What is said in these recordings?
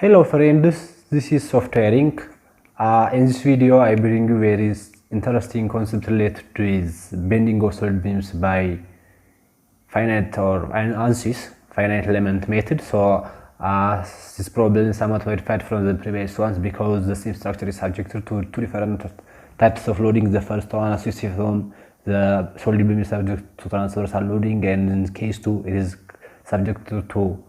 Hello friends, this is Software Inc. In this video, I bring you very interesting concept related with bending of solid beams by finite or Ansys finite element method. So this problem is somewhat modified from the previous ones because the same structure is subjected to two different types of loading. The first one, as you see from the solid beam, is subject to transversal loading, and in case 2 it is subject to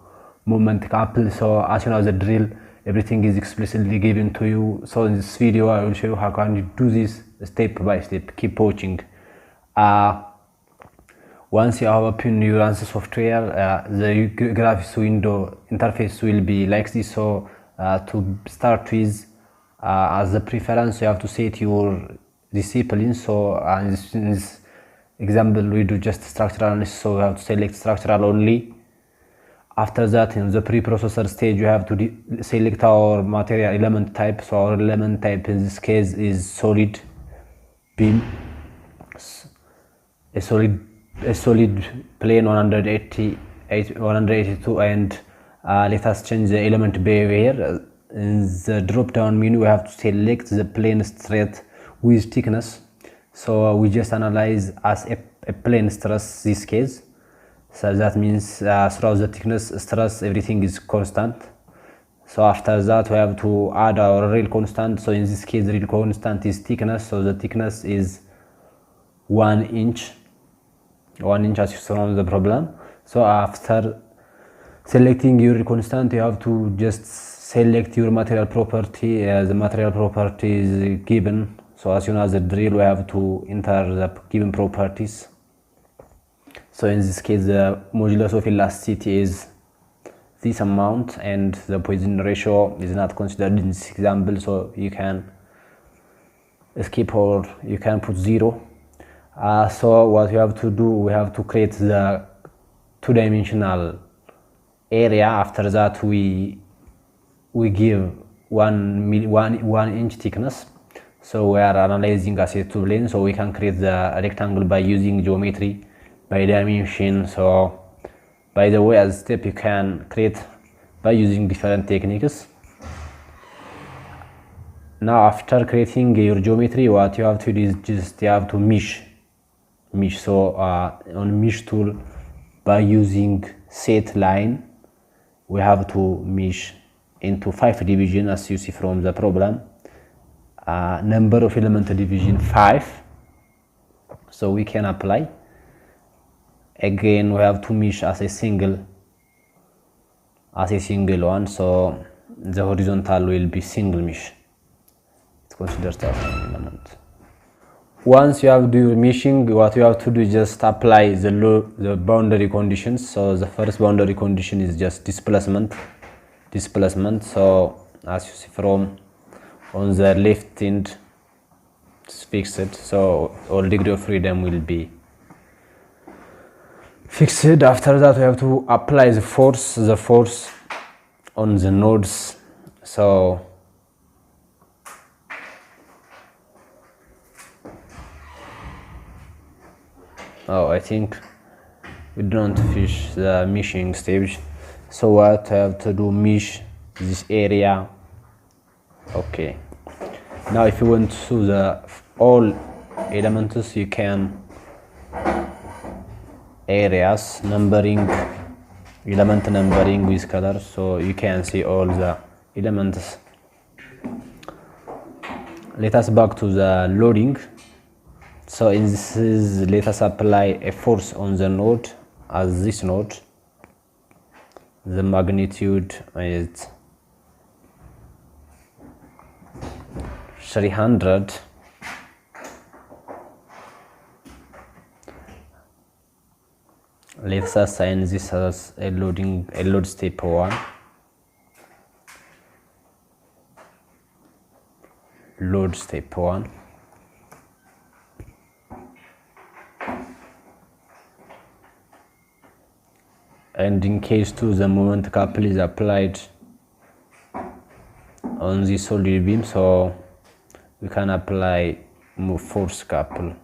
moment couple. So as you know the drill, everything is explicitly given to you. So in this video I will show you how can you do this step by step. Keep watching. Once you have opened your Ansys software, the graphics window interface will be like this. So to start with, as a preference, you have to set your discipline. So in this example we do just structural analysis, so we have to select structural only. After that, in the preprocessor stage, you have to select our material element type. So our element type in this case is solid beam, a solid plane 182, and let us change the element behavior. In the drop down menu we have to select the plane straight with thickness. So we just analyze as a plane stress this case. So that means throughout the thickness stress everything is constant. So after that we have to add our real constant. So in this case real constant is thickness, so the thickness is 1 inch as you saw on the problem. So after selecting your constant, you have to just select your material property. The material property is given, so as you know the drill, we have to enter the given properties. So in this case the modulus of elasticity is this amount, and the Poisson ratio is not considered in this example, so you can skip or you can put 0. So what you have to do, we have to create the two-dimensional area. After that we give 1 inch thickness. So we are analyzing as a two plane, so we can create the rectangle by using geometry by dimension. So by the way, as a step you can create by using different techniques. Now after creating your geometry, what you have to do is just you have to mesh. So on mesh tool, by using set line, we have to mesh into 5 division, as you see from the problem. Number of element division 5, so we can apply. Again we have to mesh as a single one, so the horizontal will be single mesh. It's considered as an element. Once you have do meshing, what you have to do is just apply the boundary conditions. So the first boundary condition is just displacement. So as you see from on the left end, it's fixed, so all degree of freedom will be fixed. After that we have to apply the force on the nodes. So I think we don't finish the meshing stage. So what I have to do, mesh this area. Okay, now if you want to the all elements, you can areas numbering, element numbering with color, so you can see all the elements. Let us back to the loading. So in this is, let us apply a force on the node. As this node, the magnitude is 300. Let's assign this as a load step 1. Load step 1. And in case 2, the moment couple is applied on the solid beam, so we can apply force couple.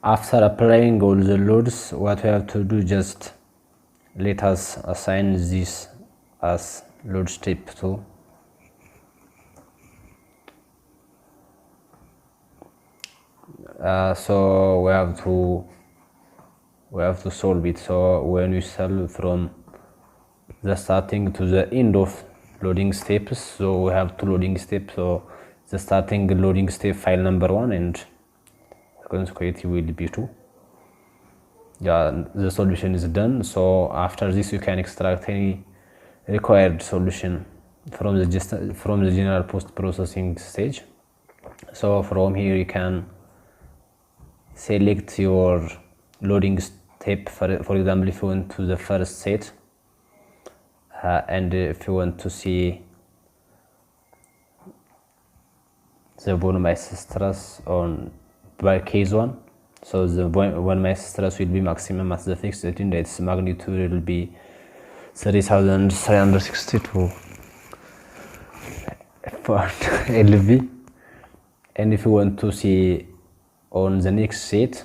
After applying all the loads, what we have to do, just let us assign this as load step 2. So we have to solve it. So when we solve from the starting to the end of loading steps, so we have 2 loading steps. So the starting loading step file number 1 and the consecutive will be 2. Yeah, the solution is done. So after this, you can extract any required solution from the general post-processing stage. So from here you can select your loading step. For example, if you want to the first set, and if you want to see the volume stress on by case 1, so the volume stress will be maximum at the fixed setting. Its magnitude will be 3362 LV. And if you want to see on the next set,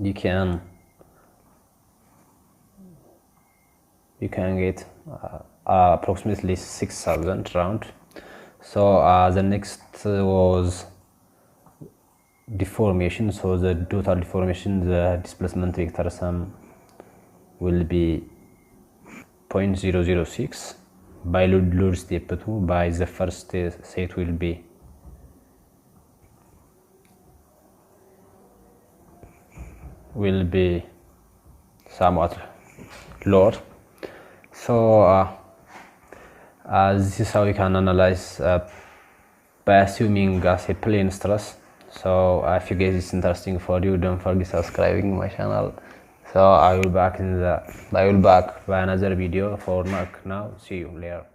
you can get approximately 6000 round. So the next was deformation. So the total deformation, the displacement vector sum will be 0.006 by load step 2. By the first set will be somewhat lower. So this is how you can analyze by assuming as a plane stress. So if you guys it's interesting for you, don't forget subscribing my channel. So I will back by another video. For now, see you later.